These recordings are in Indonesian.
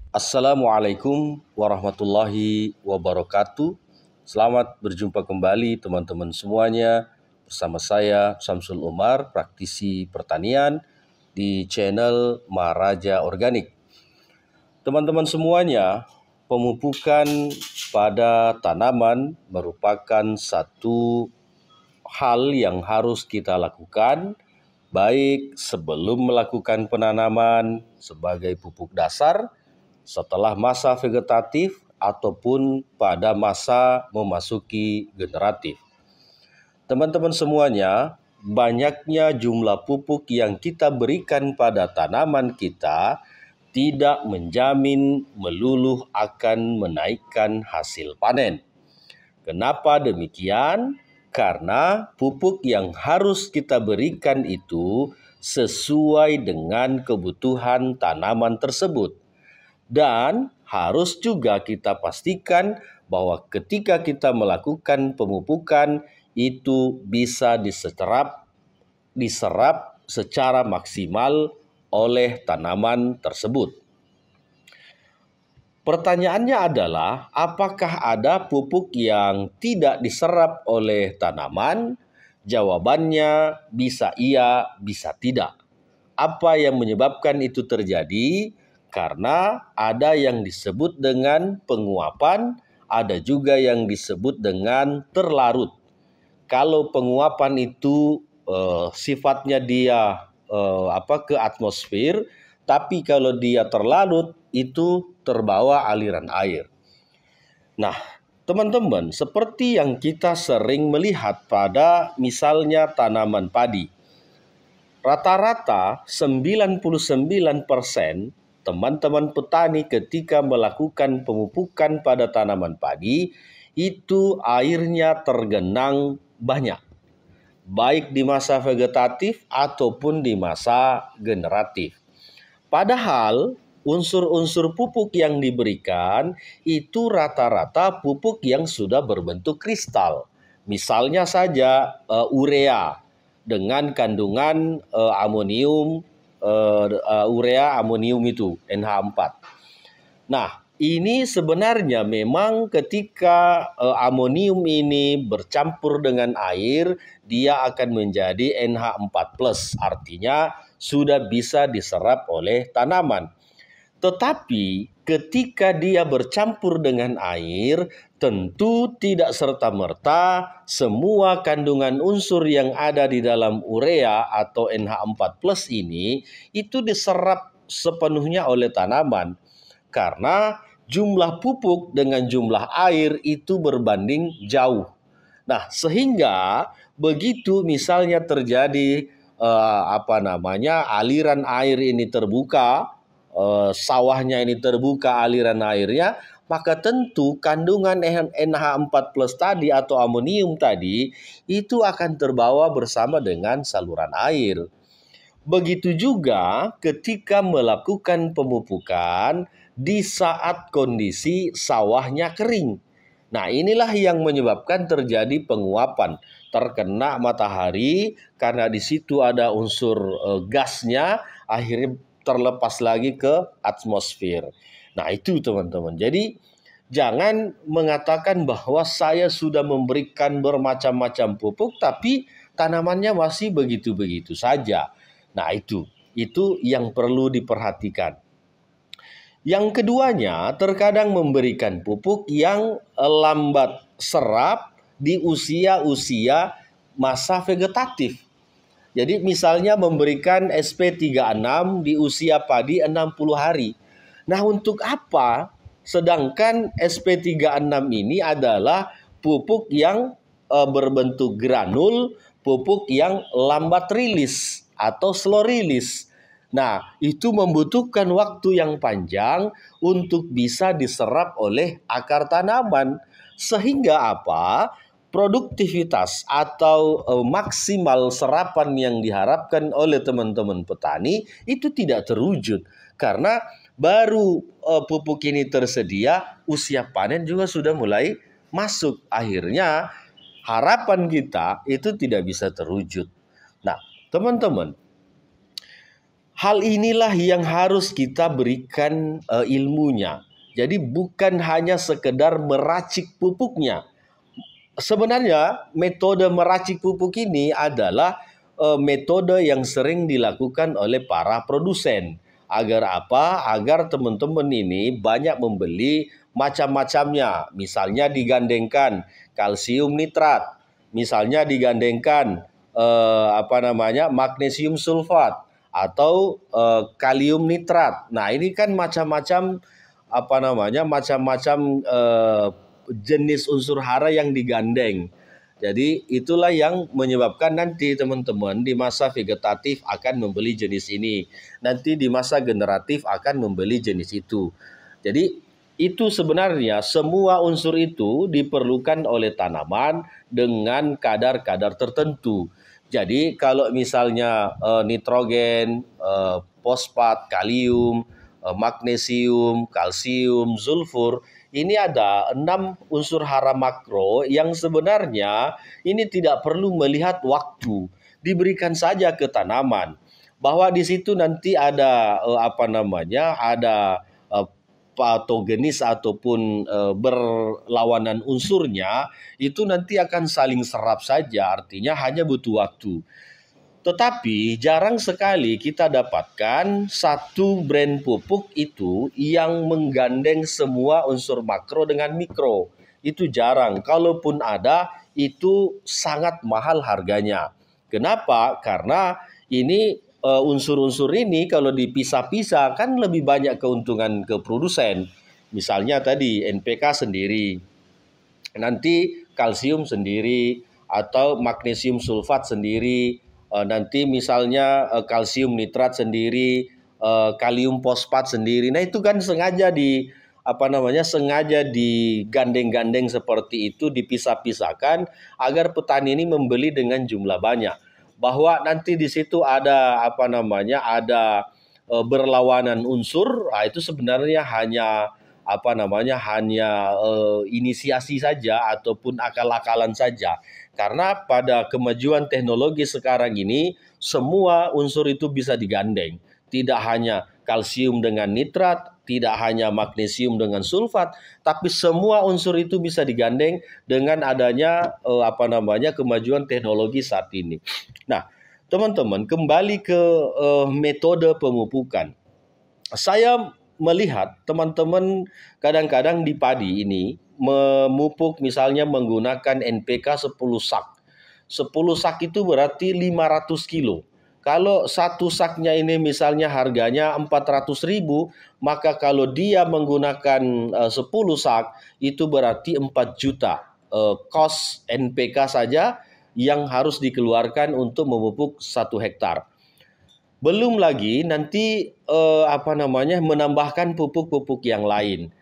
Assalamualaikum warahmatullahi wabarakatuh. Selamat berjumpa kembali teman-teman semuanya. Bersama saya Samsul Umar, praktisi pertanian di channel Maharaja Organik. Teman-teman semuanya, pemupukan pada tanaman merupakan satu hal yang harus kita lakukan baik sebelum melakukan penanaman sebagai pupuk dasar, setelah masa vegetatif, ataupun pada masa memasuki generatif. Teman-teman semuanya, banyaknya jumlah pupuk yang kita berikan pada tanaman kita tidak menjamin melulu akan menaikkan hasil panen. Kenapa demikian? Karena pupuk yang harus kita berikan itu sesuai dengan kebutuhan tanaman tersebut. Dan harus juga kita pastikan bahwa ketika kita melakukan pemupukan itu bisa diserap secara maksimal oleh tanaman tersebut. Pertanyaannya adalah, apakah ada pupuk yang tidak diserap oleh tanaman? Jawabannya bisa iya, bisa tidak. Apa yang menyebabkan itu terjadi? Karena ada yang disebut dengan penguapan, ada juga yang disebut dengan terlarut. Kalau penguapan itu sifatnya dia ke atmosfer, tapi kalau dia terlarut itu terbawa aliran air. Nah, teman-teman, seperti yang kita sering melihat pada misalnya tanaman padi. Rata-rata 99% teman-teman petani ketika melakukan pemupukan pada tanaman padi itu airnya tergenang banyak, baik di masa vegetatif ataupun di masa generatif. Padahal unsur-unsur pupuk yang diberikan itu rata-rata pupuk yang sudah berbentuk kristal. Misalnya saja urea dengan kandungan amonium, urea amonium itu NH4. Nah, ini sebenarnya memang ketika amonium ini bercampur dengan air, dia akan menjadi NH4+, artinya sudah bisa diserap oleh tanaman. Tetapi ketika dia bercampur dengan air, tentu tidak serta-merta semua kandungan unsur yang ada di dalam urea atau NH4+ ini itu diserap sepenuhnya oleh tanaman. Karena jumlah pupuk dengan jumlah air itu berbanding jauh. Nah, sehingga begitu misalnya terjadi aliran air ini terbuka, sawahnya ini terbuka aliran airnya, maka tentu kandungan NH4+ tadi atau amonium tadi itu akan terbawa bersama dengan saluran air. Begitu juga ketika melakukan pemupukan di saat kondisi sawahnya kering. Nah, inilah yang menyebabkan terjadi penguapan, terkena matahari karena di situ ada unsur gasnya, akhirnya terlepas lagi ke atmosfer. Nah, itu teman-teman. Jadi jangan mengatakan bahwa saya sudah memberikan bermacam-macam pupuk tapi tanamannya masih begitu-begitu saja. Nah, itu yang perlu diperhatikan. Yang keduanya, terkadang memberikan pupuk yang lambat serap di usia-usia masa vegetatif. Jadi misalnya memberikan SP36 di usia padi 60 hari. Nah, untuk apa? Sedangkan SP36 ini adalah pupuk yang berbentuk granul, pupuk yang lambat rilis atau slow release. Nah, itu membutuhkan waktu yang panjang untuk bisa diserap oleh akar tanaman. Sehingga apa? Produktivitas atau maksimal serapan yang diharapkan oleh teman-teman petani itu tidak terwujud. Karena baru pupuk ini tersedia, usia panen juga sudah mulai masuk. Akhirnya harapan kita itu tidak bisa terwujud. Nah, teman-teman, Hal inilah yang harus kita berikan ilmunya. Jadi bukan hanya sekedar meracik pupuknya. Sebenarnya metode meracik pupuk ini adalah metode yang sering dilakukan oleh para produsen. Agar apa? Agar teman-teman ini banyak membeli macam-macamnya. Misalnya digandengkan kalsium nitrat, misalnya digandengkan magnesium sulfat atau kalium nitrat. Nah, ini kan macam-macam jenis unsur hara yang digandeng. Jadi itulah yang menyebabkan nanti teman-teman di masa vegetatif akan membeli jenis ini. Nanti di masa generatif akan membeli jenis itu. Jadi itu sebenarnya semua unsur itu diperlukan oleh tanaman dengan kadar-kadar tertentu. Jadi kalau misalnya nitrogen, fosfat, kalium, magnesium, kalsium, sulfur, ini ada 6 unsur hara makro yang sebenarnya ini tidak perlu melihat waktu, diberikan saja ke tanaman. Bahwa di situ nanti ada ada patogenis ataupun berlawanan unsurnya, itu nanti akan saling serap saja, artinya hanya butuh waktu. Tetapi jarang sekali kita dapatkan satu brand pupuk itu yang menggandeng semua unsur makro dengan mikro. Itu jarang. Kalaupun ada, itu sangat mahal harganya. Kenapa? Karena ini unsur-unsur ini kalau dipisah-pisah kan lebih banyak keuntungan ke produsen. Misalnya tadi NPK sendiri, nanti kalsium sendiri, atau magnesium sulfat sendiri, nanti misalnya kalsium nitrat sendiri, kalium fosfat sendiri. Nah, itu kan sengaja sengaja digandeng-gandeng seperti itu, dipisah-pisahkan agar petani ini membeli dengan jumlah banyak. Bahwa nanti di situ ada berlawanan unsur, nah itu sebenarnya hanya inisiasi saja ataupun akal-akalan saja. Karena pada kemajuan teknologi sekarang ini, semua unsur itu bisa digandeng. Tidak hanya kalsium dengan nitrat, tidak hanya magnesium dengan sulfat, tapi semua unsur itu bisa digandeng dengan adanya kemajuan teknologi saat ini. Nah, teman-teman, kembali ke metode pemupukan. Saya melihat teman-teman kadang-kadang di padi ini memupuk misalnya menggunakan NPK 10 sak. 10 sak itu berarti 500 kilo. Kalau satu saknya ini misalnya harganya 400.000, maka kalau dia menggunakan 10 sak itu berarti 4 juta. Kos NPK saja yang harus dikeluarkan untuk memupuk 1 hektar. Belum lagi nanti menambahkan pupuk-pupuk yang lain.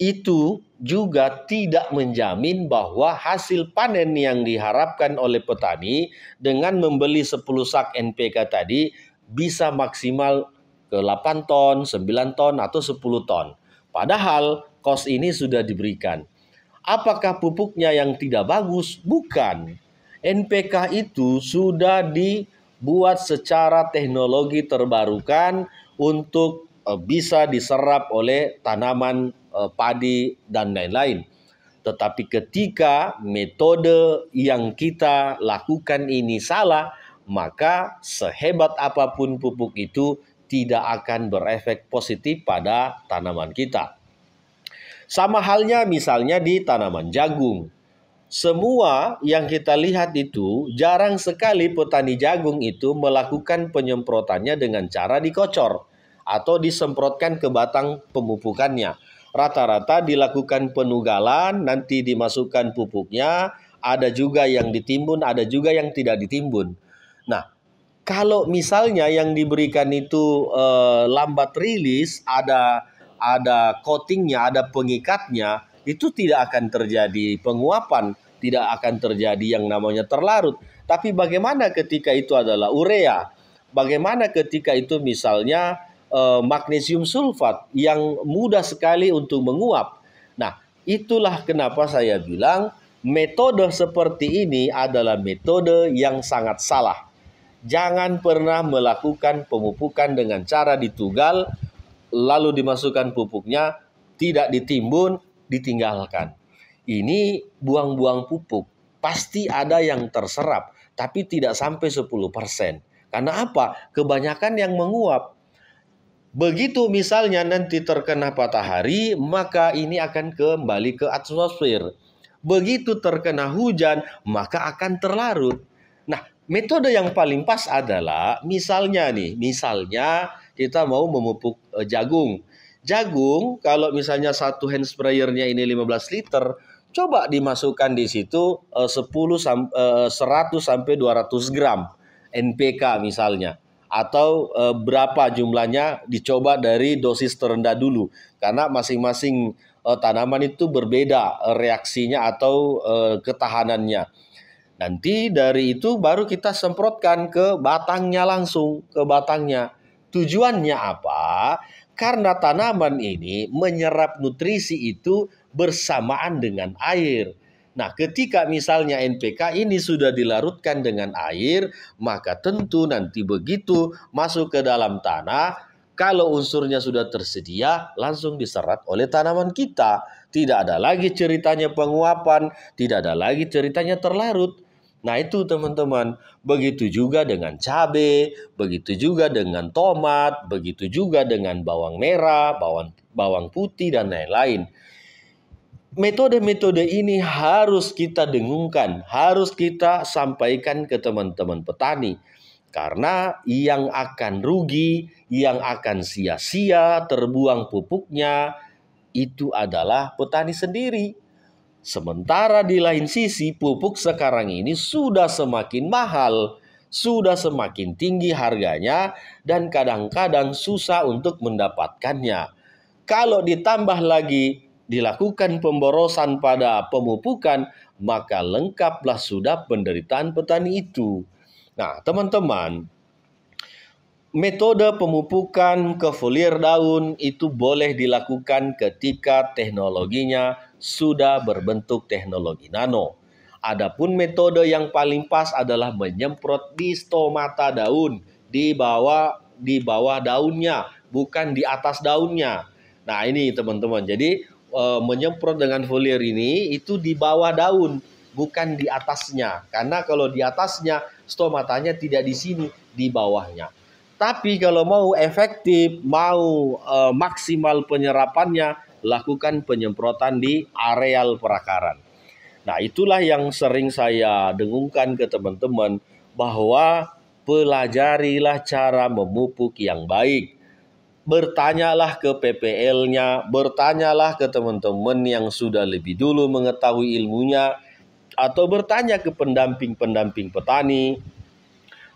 Itu juga tidak menjamin bahwa hasil panen yang diharapkan oleh petani dengan membeli 10 sak NPK tadi bisa maksimal ke 8 ton, 9 ton, atau 10 ton. Padahal kos ini sudah diberikan. Apakah pupuknya yang tidak bagus? Bukan. NPK itu sudah dibuat secara teknologi terbarukan untuk bisa diserap oleh tanaman padi dan lain-lain. Tetapi ketika metode yang kita lakukan ini salah, maka sehebat apapun pupuk itu tidak akan berefek positif pada tanaman kita. Sama halnya misalnya di tanaman jagung. Semua yang kita lihat itu jarang sekali petani jagung itu melakukan penyemprotannya dengan cara dikocor atau disemprotkan ke batang pemupukannya. Rata-rata dilakukan penugalan, nanti dimasukkan pupuknya, ada juga yang ditimbun, ada juga yang tidak ditimbun. Nah, kalau misalnya yang diberikan itu lambat rilis, ada coatingnya, ada pengikatnya, itu tidak akan terjadi penguapan, tidak akan terjadi yang namanya terlarut. Tapi bagaimana ketika itu adalah urea? Bagaimana ketika itu misalnya magnesium sulfat yang mudah sekali untuk menguap? Nah, itulah kenapa saya bilang metode seperti ini adalah metode yang sangat salah. Jangan pernah melakukan pemupukan dengan cara ditugal, lalu dimasukkan pupuknya, tidak ditimbun, ditinggalkan. Ini buang-buang pupuk. Pasti ada yang terserap, tapi tidak sampai 10%. Karena apa? Kebanyakan yang menguap. Begitu misalnya nanti terkena matahari, maka ini akan kembali ke atmosfer. Begitu terkena hujan, maka akan terlarut. Nah, metode yang paling pas adalah misalnya kita mau memupuk jagung. Jagung kalau misalnya satu hand sprayernya ini 15 liter, coba dimasukkan di situ 100 sampai 200 gram NPK misalnya. Atau berapa jumlahnya, dicoba dari dosis terendah dulu. Karena masing-masing tanaman itu berbeda reaksinya atau ketahanannya. Nanti dari itu baru kita semprotkan ke batangnya langsung, ke batangnya. Tujuannya apa? Karena tanaman ini menyerap nutrisi itu bersamaan dengan air. Nah, ketika misalnya NPK ini sudah dilarutkan dengan air, maka tentu nanti begitu masuk ke dalam tanah, kalau unsurnya sudah tersedia, langsung diserap oleh tanaman kita. Tidak ada lagi ceritanya penguapan, tidak ada lagi ceritanya terlarut. Nah itu teman-teman, begitu juga dengan cabai, begitu juga dengan tomat, begitu juga dengan bawang merah, bawang putih, dan lain-lain. Metode-metode ini harus kita dengungkan, harus kita sampaikan ke teman-teman petani. Karena yang akan rugi, yang akan sia-sia terbuang pupuknya, itu adalah petani sendiri. Sementara di lain sisi, pupuk sekarang ini sudah semakin mahal, sudah semakin tinggi harganya, dan kadang-kadang susah untuk mendapatkannya. Kalau ditambah lagi dilakukan pemborosan pada pemupukan, maka lengkaplah sudah penderitaan petani itu. Nah, teman-teman, metode pemupukan ke foliar daun itu boleh dilakukan ketika teknologinya sudah berbentuk teknologi nano. Adapun metode yang paling pas adalah menyemprot di stomata daun, di bawah daunnya, bukan di atas daunnya. Nah, ini teman-teman. Jadi menyemprot dengan foliar ini itu di bawah daun, bukan di atasnya. Karena kalau di atasnya, stomatanya tidak di sini, di bawahnya. Tapi kalau mau efektif, mau maksimal penyerapannya, lakukan penyemprotan di areal perakaran. Nah, itulah yang sering saya dengungkan ke teman-teman, bahwa pelajarilah cara memupuk yang baik. Bertanyalah ke PPL-nya, bertanyalah ke teman-teman yang sudah lebih dulu mengetahui ilmunya, atau bertanya ke pendamping-pendamping petani,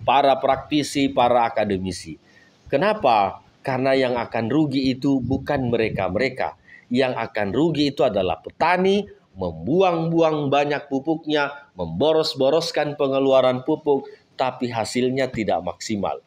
para praktisi, para akademisi. Kenapa? Karena yang akan rugi itu bukan mereka-mereka. Yang akan rugi itu adalah petani, membuang-buang banyak pupuknya, memboros-boroskan pengeluaran pupuk, tapi hasilnya tidak maksimal.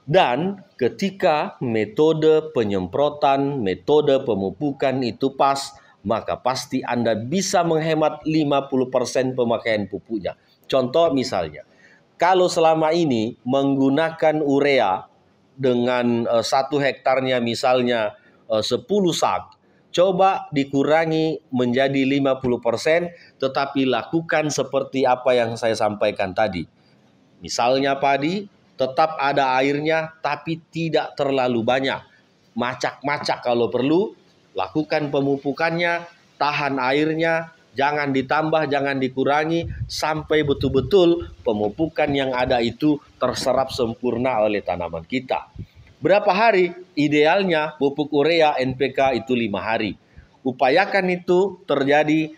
Dan ketika metode penyemprotan, metode pemupukan itu pas, maka pasti Anda bisa menghemat 50% pemakaian pupuknya. Contoh misalnya, kalau selama ini menggunakan urea dengan 1 hektarnya misalnya 10 sak, coba dikurangi menjadi 50%, tetapi lakukan seperti apa yang saya sampaikan tadi. Misalnya padi, tetap ada airnya, tapi tidak terlalu banyak. Macak-macak kalau perlu, lakukan pemupukannya, tahan airnya, jangan ditambah, jangan dikurangi, sampai betul-betul pemupukan yang ada itu terserap sempurna oleh tanaman kita. Berapa hari? Idealnya pupuk urea NPK itu 5 hari. Upayakan itu terjadi,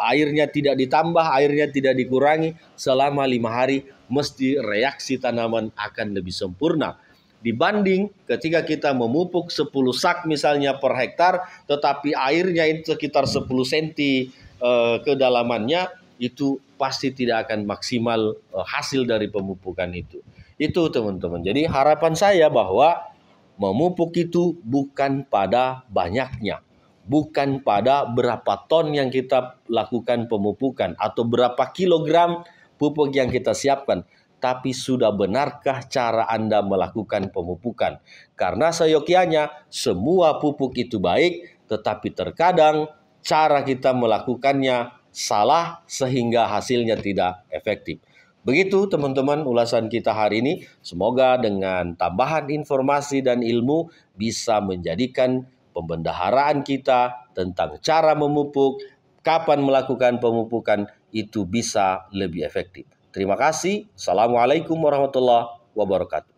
airnya tidak ditambah, airnya tidak dikurangi selama 5 hari, mesti reaksi tanaman akan lebih sempurna. Dibanding ketika kita memupuk 10 sak misalnya per hektar, tetapi airnya itu sekitar 10 cm kedalamannya, itu pasti tidak akan maksimal hasil dari pemupukan itu. Itu teman-teman. Jadi harapan saya bahwa memupuk itu bukan pada banyaknya, bukan pada berapa ton yang kita lakukan pemupukan atau berapa kilogram pupuk yang kita siapkan, tapi sudah benarkah cara Anda melakukan pemupukan? Karena seyogyanya semua pupuk itu baik, tetapi terkadang cara kita melakukannya salah sehingga hasilnya tidak efektif. Begitu teman-teman ulasan kita hari ini. Semoga dengan tambahan informasi dan ilmu bisa menjadikan pembendaharaan kita tentang cara memupuk, kapan melakukan pemupukan itu bisa lebih efektif. Terima kasih. Assalamualaikum warahmatullahi wabarakatuh.